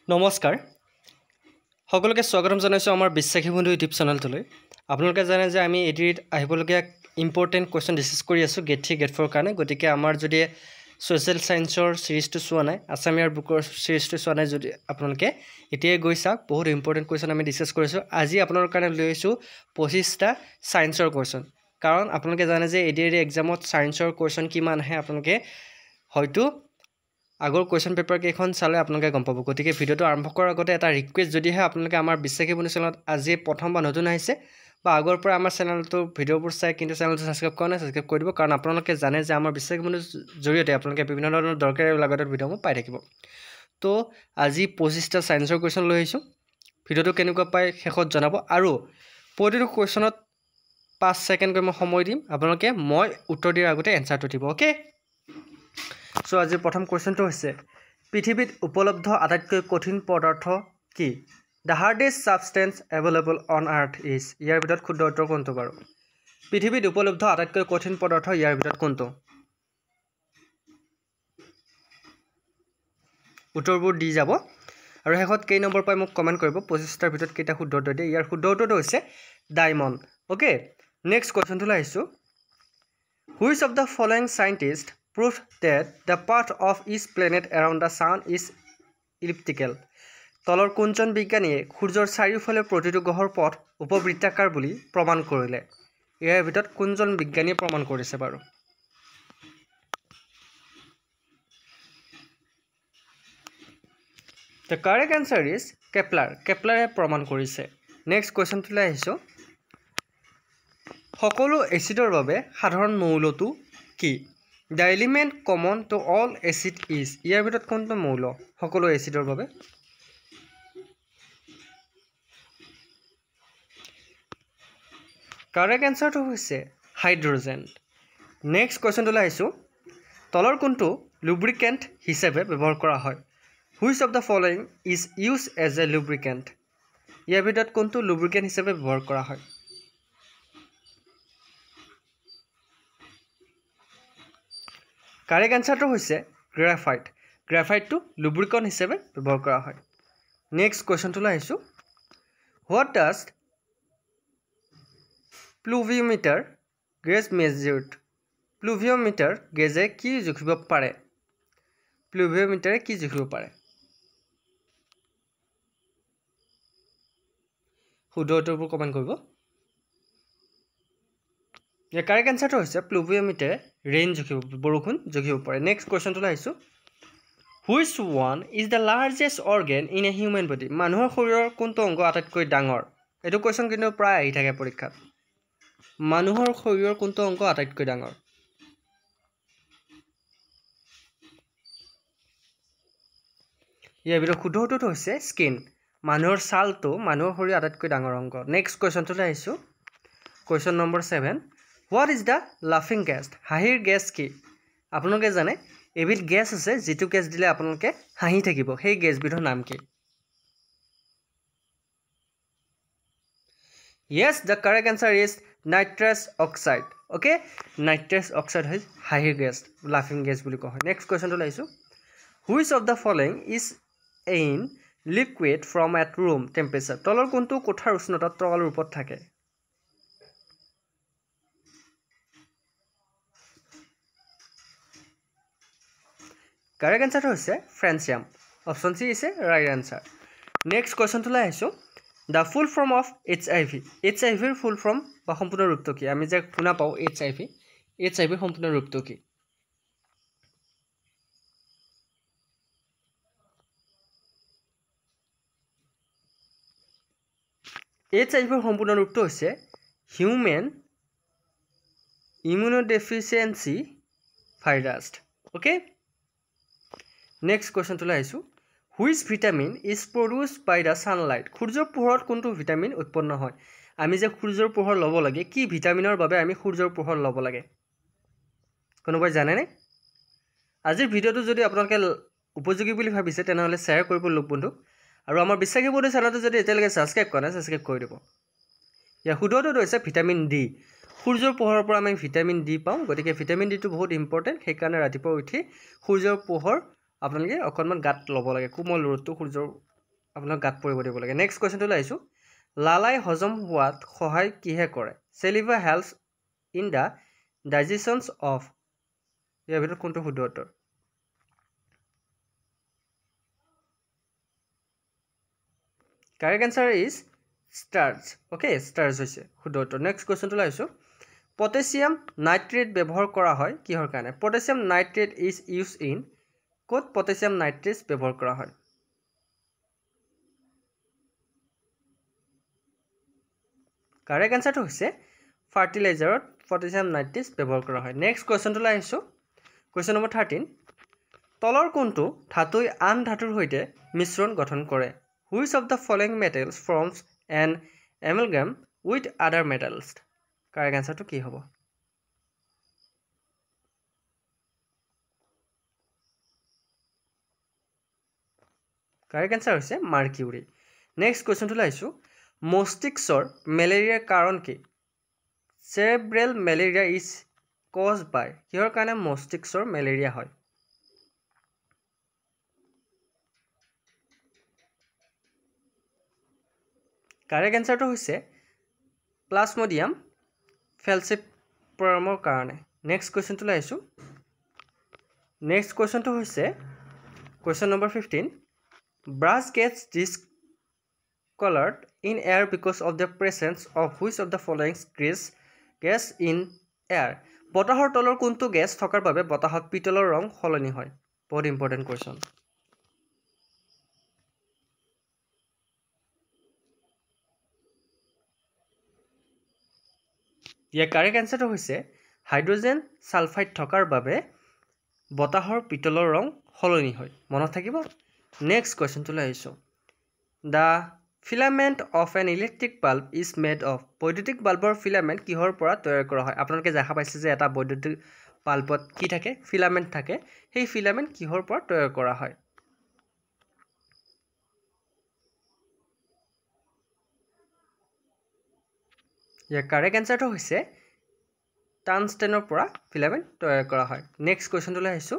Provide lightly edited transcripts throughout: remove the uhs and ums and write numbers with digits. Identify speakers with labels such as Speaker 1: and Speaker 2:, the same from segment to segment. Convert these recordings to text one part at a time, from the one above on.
Speaker 1: নমস্কাৰ সকলোকে স্বাগতম জনাইছো আমাৰ বিশ্বাসী বন্ধু ইউটিউব চেনেলটোলৈ আপোনালোকে জানে যে আমি এডিট আহিবলগীয়া ইম্পৰ্টেণ্ট কোৱেশ্চন ডিসকাস কৰি আছো গেট 3 গেট 4 কাৰণে গতিকে আমাৰ যদি সোশ্যাল সায়েন্সৰ সিৰিজটো চোৱা নাই আসামিয়াৰ বুকৰ সিৰিজটো চোৱা নাই যদি আপোনালোকে এতিয়াই গৈ চাওক বহুত ইম্পৰ্টেণ্ট কোৱেশ্চন আমি ডিসকাস কৰিছো আজি আপোনালোকৰ কাৰণে লৈ আহিছো 25টা সায়েন্সৰ কোৱেশ্চন কাৰণ আপোনালোকে জানে যে এডিআৰই এক্সামত সায়েন্সৰ কোৱেশ্চন কিমান আহে আপোনালোকে হয়তো আগৰ কোৱেশ্চন পেপাৰ কেখন চালে আপোনালোকে গম পাব গতিকে ভিডিওটো আৰম্ভ কৰাৰ আগতে এটা ৰিকুৱেষ্ট যদিহে আপোনালোকে আমাৰ বিশ্বাসী বন্ধু চেনেলত আজি প্ৰথমবাৰ নতুন আহিছে বা আগৰ পৰা আমাৰ চেনেলটো ভিডিওবোৰ চাই কিন্তু চেনেলটো সাবস্ক্ৰাইব কৰা নাই সাবস্ক্ৰাইব কৰি দিব কাৰণ আপোনালোকে জানে যে আমাৰ বিশ্বাসী বন্ধুৰ জৰিয়তে আপোনালোকে বিভিন্ন ধৰণৰ দৰকাৰী লাগতৰ ভিডিওবোৰ পাই থাকিব তো আজি 25টা সায়েন্সৰ কোৱেশ্চন লৈ আহিছো ভিডিওটো কেনেকুৱা পাই শেষত জনাব আৰু প্ৰতিটো কোৱেশ্চনত 5 সেকেন্ড কৈ মই সময় দিম আপোনালোকে মই উত্তৰ দিয়াৰ আগতে এনসাৰটো দিব ওকে সো আজি প্ৰথম কোৱেশ্চনটো হৈছে পৃথিৱীত উপলব্ধ আটাইতকৈ কঠিন পদাৰ্থ কি The hardest substance available on earth is ইয়াৰ ভিতৰত শুদ্ধ উত্তৰ কোনটো বাৰু পৃথিৱীত উপলব্ধ আটাইতকৈ কঠিন পদাৰ্থ ইয়াৰ ভিতৰত কোনটো উত্তৰবোৰ দি যাব আৰু শেষত কেই নম্বৰ পাই মোক কমেন্ট কৰিব 25টাৰ ভিতৰত কেইটা শুদ্ধ উত্তৰ দিয়ে ইয়াৰ শুদ্ধ উত্তৰটো হৈছে ডায়মণ্ড ওকে নেক্সট কোৱেশ্চনটো লাইছো Which of the following scientists proved that the path of each planet around the sun is elliptical? তলৰ কোনজন বিজ্ঞানীয়ে সূৰ্যৰ চাৰিওফালে প্ৰতিটো গ্ৰহৰ পথ উপবৃত্তাকাৰ বুলি প্ৰমাণ কৰিলে ইয়াৰ ভিতৰত কোনজন বিজ্ঞানীয়ে প্ৰমাণ কৰিছে বাৰু The correct answer is Kepler. Kepler প্ৰমাণ কৰিছে নেক্সট কোৱেশ্চনটো লৈ আহিছো সকলো এচিডৰ বাবে সাধাৰণ মৌলটো কি The element common to all acid is ইয়াৰ ভিতৰত কোনটো মৌল সকলো এচিডৰ বাবে Correct answer to হৈছে হাইড্ৰোজেন নেক্সট কোৱেশ্চনটো লাইছো তলৰ কোনটো লুব্ৰিকেন্ট হিচাপে ব্যৱহাৰ কৰা হয় Which of the following is used as a lubricant ইয়াৰ ভিতৰত কোনটো লুব্ৰিকেন্ট হিচাপে ব্যৱহাৰ কৰা হয় Correct answer to হৈছে graphite graphite to lubricant হিচাপে ব্যৱহাৰ কৰা হয় নেক্সট কোৱেশ্চনটো লাইছো What does pluviometer gauge measured pluviometer gauge কি জুখিব পাৰে pluviometer কি জুখিব পাৰে শুদ্ধ উত্তৰবোৰ কমেন্ট কৰিব The correct answer to হৈছে pluviometer rain জুখিব বৰষুণ জুখিব পাৰে নেক্সট কোৱেশ্চনটো লাইছো Which one is the largest organ in a human body মানুহৰ শৰীৰৰ কোনটো অংগ আটাইতকৈ ডাঙৰ এটো কোৱেশ্চন কিন্তু প্ৰায় আহি থাকে পৰীক্ষাত মানুহৰ শৰীৰৰ কোনটো অংগ আটাইতকৈ ডাঙৰ ইয়াৰ ভিতৰত শুদ্ধ উত্তৰটো হৈছে স্কিন মানুহৰ ছালটো মানুহৰ শৰীৰৰ আটাইতকৈ ডাঙৰ অংগ নেক্সট কোৱেশ্চনটো লাইছো question number 7 What is the laughing gas হাঁহিৰ গেছ কি আপোনালোকে জানে এবিধ গেছ আছে যেটো গেছ দিলে আপোনালোকে হাঁহি থাকিব সেই গেছবিধৰ নাম কি Yes the correct answer is nitrous oxide okay nitrous oxide হয় হাঁহিৰ গেছ laughing gas বুলি কোৱা হয় নেক্সট কোৱেশ্চনটো লাইছো Which of the following is in liquid from at room temperature তলৰ কোনটো কোঠাৰ উষ্ণতা তৰল ৰূপত থাকে Correct answer হৈছে francium option C is right answer next question to লাইছো the full form of HIV HIV ৰ full form বা সম্পূৰ্ণ ৰূপটো কি আমি যে শুনা পাও HIV ৰ সম্পূৰ্ণ ৰূপটো কি HIV ৰ সম্পূৰ্ণ ৰূপটো হৈছে human immunodeficiency virus okay next question to লাইছো which vitamin is produced by the sunlight সূৰ্যৰ পোহৰত কোনটো ভিটামিন উৎপন্ন হয় আমি যে সূৰ্যৰ পোহৰ লব লাগে কি ভিটামিনৰ বাবে আমি সূৰ্যৰ পোহৰ লব লাগে কোনোবাই জানে নে আজিৰ ভিডিওটো যদি আপোনালোকে উপযোগী বুলি ভাবিছে তেনেহলে শেয়াৰ কৰিব লোক বন্ধু আৰু আমাৰ বিশ্বাসী বন্ধু চেনেলটো যদি এতিয়ালৈকে সাবস্ক্ৰাইব কৰা নাই সাবস্ক্ৰাইব কৰি দিব ইয়াৰ শুদ্ধ উত্তৰটো হৈছে ভিটামিন ডি সূৰ্যৰ পোহৰৰ পৰা আমি ভিটামিন ডি পাওঁ গতিকে ভিটামিন ডি টো বহুত ইম্পৰ্টেন্ট সেই কাৰণে ৰাতিপুৱা উঠি সূৰ্যৰ পোহৰ আপোনালোকে অকনমান গাত লব লাগে কোমল ৰ'দটো সূৰ্যৰ আপোনাক গাত পৰিব দিব লাগে নেক্সট কোৱেশ্চনটো লাইছো লালাই হজম হোৱাত সহায় কিহে কৰে চেলিভা হেল্পছ ইন দা ডাইজেশনছ অফ ইয়াৰ ভিতৰত কোনটো শুদ্ধ উত্তৰ correct answer is starch okay starch হৈছে শুদ্ধ উত্তৰ নেক্সট কোৱেশ্চনটো লাইছো পটাছিয়াম নাইট্ৰেট ব্যৱহাৰ কৰা হয় কিহৰ কাৰণে potassium nitrate is use in ক'ত পটাছিয়াম নাইট্ৰেট ব্যৱহাৰ কৰা হয় কাৰেক্ট আনসাৰটো হৈছে ফাৰ্টিলাইজাৰত পটাছিয়াম নাইট্ৰেট ব্যৱহাৰ কৰা হয় নেক্সট কোৱেশ্চনটো লাইছো কোৱেশ্চন নম্বৰ 13 তলৰ কোনটো ধাতুই আন ধাতুৰ সৈতে মিশ্ৰণ গঠন কৰে which of the following metals forms an amalgam with other metals correct আনসাৰটো কি হ'ব কাৰেক্ট আনসাৰ হৈছে মাৰ্কিউৰি নেক্সট কোৱেশ্চনটো লাইছো মস্তিষ্কৰ মেলেৰিয়াৰ কাৰণ কি cerebral malaria is caused by কিহৰ কাৰণে মস্তিষ্কৰ মেলেৰিয়া হয় কাৰেক্ট আনসাৰটো হৈছে প্লাজমোডিয়াম ফেলচিপাৰামৰ কাৰণে নেক্সট কোৱেশ্চনটো লাইছো নেক্সট কোৱেশ্চনটো হৈছে question number 15 brass gets discolored in air because of the presence of which of the following gas in air বতাহৰ তলৰ কোনটো গেছ থকাৰ বাবে বতাহত পিতলৰ ৰং সলনি হয় বহুত ইম্পৰ্টেন্ট কোৱেশ্চন ইয়াৰ কাৰেক্ট আনসাৰটো হৈছে হাইড্ৰোজেন সালফাইড থকাৰ বাবে বতাহৰ পিতলৰ ৰং সলনি হয় মনত থাকিব নেক্সট কোৱেশ্চনটো লাইছো the filament of an electric bulb is made of বৈদ্যুতিক বাল্বৰ ফিলামেন্ট কিহৰ পৰা তৈয়াৰ কৰা হয় আপোনালোকে দেখা পাইছে যে এটা বৈদ্যুতিক বাল্বত কি থাকে ফিলামেন্ট থাকে সেই ফিলামেন্ট কিহৰ পৰা তৈয়াৰ কৰা হয় ইয়াৰ কাৰেক্ট আনসাৰটো হৈছে টাংষ্টেনৰ পৰা ফিলামেন্ট তৈয়াৰ কৰা হয় নেক্সট কোৱেশ্চনটো লাইছো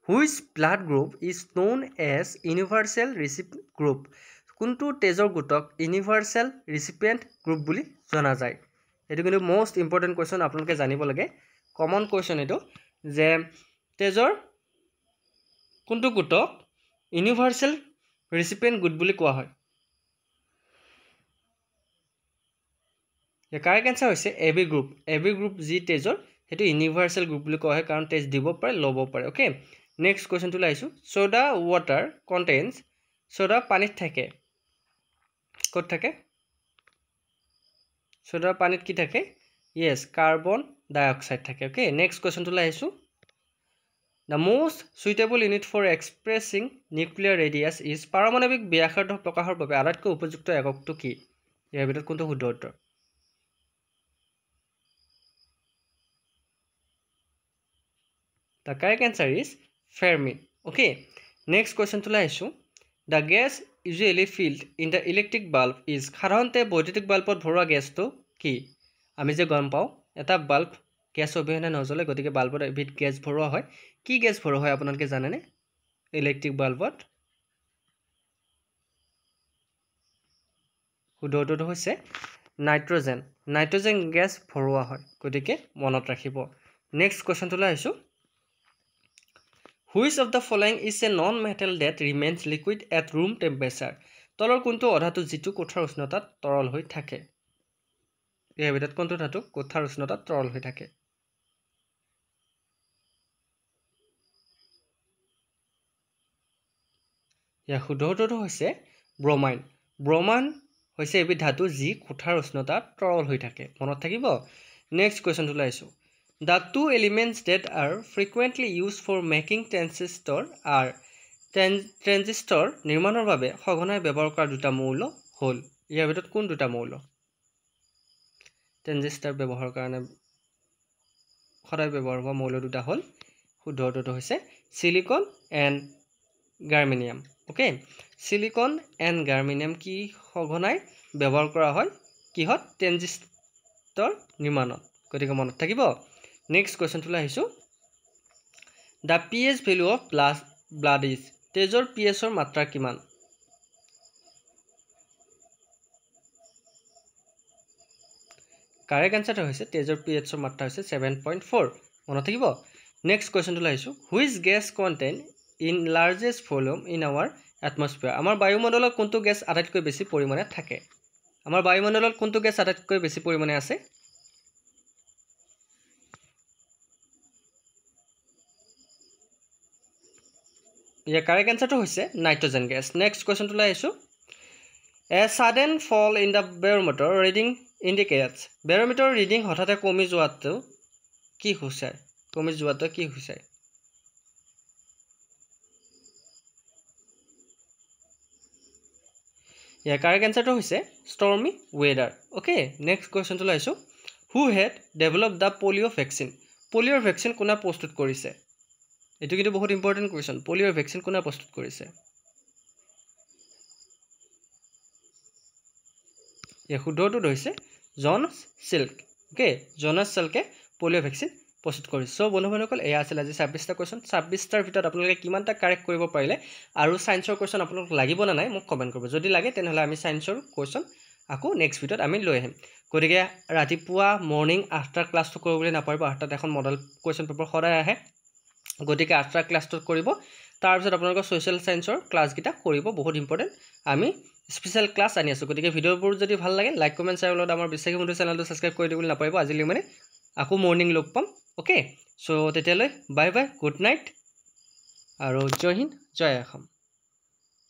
Speaker 1: which blood group is known as universal recipient group কোনটো তেজৰ গোটক ইউনিভাৰ্সেল ৰিসিপিয়েন্ট গ্ৰুপ বুলি জনা যায় এটো কিন্তু মোস্ট ইম্পৰ্টেন্ট কোৱেশ্চন আপোনালোকে জানিব লাগে কমন কোৱেশ্চন এটো যে তেজৰ কোনটো গোটক ইউনিভাৰ্সেল ৰিসিপিয়েন্ট গ্ৰুপ বুলি কোৱা হয় ইয়াৰ কাৰেক্ট আনসাৰ হৈছে এবি গ্ৰুপ যি তেজৰ হেতু ইউনিভাৰ্সেল গ্ৰুপ বুলি কোৱা হয় কাৰণ তেজ দিব পাৰে লব পাৰে ওকে নেক্সট কোৱেশ্চনটো লাইছো সোডা ওয়াটাৰ কন্টেইনস সোডা পানীত থাকে ক'ত থাকে সোডা পানীত কি থাকে yes কাৰ্বন ডাই অক্সাইড থাকে ওকে নেক্সট কোৱেশ্চনটো লাইছো the most suitable unit for expressing nuclear radius is পাৰমাণৱিক ব্যাসাৰ্ধ প্ৰকাশৰ বাবে আটাইতকৈ উপযুক্ত এককটো কি ইয়াৰ ভিতৰত কোনটো শুদ্ধ উত্তৰ the correct answer is Fermi okay next question to laisu the gas usually filled in the electric bulb is সাধাৰণতে বৈদ্যুতিক বাল্বত ভৰোৱা গেছটো কি আমি যে গম পাও এটা বাল্ব গ্যাস অবিহনে নজ্বলে গতিকে বাল্বত এবিধ গ্যাস ভৰোৱা হয় কি গ্যাস ভৰোৱা হয় আপোনালোকে জানেনে ইলেক্ট্ৰিক বাল্বত শুদ্ধ উত্তৰটো হৈছে নাইট্ৰজেন গ্যাস ভৰোৱা হয় গতিকে মনত ৰাখিব নেক্সট কোৱেশ্চনটো লাইছো which of the following is a non-metal that remains liquid at room temperature তলৰ কোনটো অধাতু যিটো কোঠাৰ উষ্ণতাত তৰল হৈ থাকে ইয়াৰ ভিতৰত কোনটো ধাতু কোঠাৰ উষ্ণতাত তৰল হৈ থাকে ইয়াৰ শুদ্ধ উত্তৰটো হৈছে ব্ৰোমাইন হৈছে এবিধ ধাতু যি কোঠাৰ উষ্ণতাত তৰল হৈ থাকে মনত থাকিব নেক্সট কোৱেশ্চনটো লাইছো The two elements that are frequently used for making transistor are transistor নিৰ্মাণৰ বাবে সঘনাই ব্যৱহাৰ কৰা দুটা মৌল হল ইয়াৰ ভিতৰত কোন দুটা মৌল ট্ৰানজিস্টাৰ ব্যৱহাৰ কাৰণে সদায় ব্যৱহাৰ হোৱা মৌল দুটা হল শুদ্ধ উত্তৰটো হৈছে silicon and germanium okay silicon and germanium কি সঘনাই ব্যৱহাৰ কৰা হয় কিহত ট্ৰানজিস্টাৰ নিৰ্মাণত গতিকে মনত থাকিব নেক্সট কোৱেশ্চন টো লাইছো the pH value of blood is তেজৰ pH ৰ মাত্ৰা কিমান কাৰেক্ট এনসাৰটো হৈছে তেজৰ pHৰ মাত্ৰা হৈছে 7.4 মনত থাকিব নেক্সট কোৱেশ্চনটো লাইছো which gas contain in largest volume in our atmosphere আমাৰ বায়ুমণ্ডলত কোনটো গেছ আটাইতকৈ বেছি পৰিমাণে থাকে আমাৰ বায়ুমণ্ডলত কোনটো গেছ আটাইতকৈ বেছি পৰিমাণে আছে ইয়াৰ কাৰেক্ট এনসাৰটো হৈছে নাইট্ৰজেন গেছ নেক্সট কোৱেশ্চনটো লাইছো A sudden fall in the barometer reading indicates barometer reading হঠাতে কমি যোৱাটো কি হৈছায় কমি যোৱাটো কি হৈছায় ইয়াৰ কাৰেক্ট এনসাৰটো হৈছে stormy weather okay next question to লাইছো who had developed the polio vaccine polio vaccine কোনে প্ৰস্তুত কৰিছে এটো কিন্তু বহুত ইম্পৰ্টেন্ট কোৱেশ্চন polio vaccine কোনে প্ৰস্তুত কৰিছে এই শুদ্ধটো হৈছে জনছ সিল্ক ওকে জনছ সিল্কে পোলিও ভ্যাকচিন প্ৰস্তুত কৰিছে সো বন্ধুসকল এয়া আছিল আজি 26টা কোৱেশ্চন 26টাৰ ভিতৰত আপোনালোকে কিমানটা কাৰেক্ট কৰিব পাৰিলে আৰু সায়েন্সৰ কোৱেশ্চন আপোনালোক লাগিব না নাই মোক কমেন্ট কৰিব যদি লাগে তেনহলে আমি সায়েন্সৰ কোৱেশ্চন আকৌ নেক্সট ভিডিঅত আমি লৈ আহিম গতিকে ৰাতিপুৱা মৰ্নিং আফটাৰ ক্লাছটো কৰিবলৈ নাপাৰিব আফটাৰ এখন মডেল কোৱেশ্চন পেপাৰ সদায় আহে গতিকে আফটাৰ ক্লাছটো কৰিব তাৰ পিছত আপোনালোকৰ সোশ্যাল সায়েন্সৰ ক্লাছ গিটা কৰিব বহুত ইম্পৰ্টেন্ট আমি স্পেশাল ক্লাস আনি আছো গতিকে ভিডিওবোৰ যদি ভাল লাগে লাইক কমেন্ট শেয়াৰ লগত আমাৰ বিশ্বাসী বন্ধু চেনেলটো সাবস্ক্ৰাইব কৰি দিবলৈ নাপাৰিব আজিলৈ মানে আকৌ মৰ্নিং লগ পাম ওকে সো তেতিয়ালৈ বাই বাই গুড নাইট আৰু জয় হিন্দ জয় অসম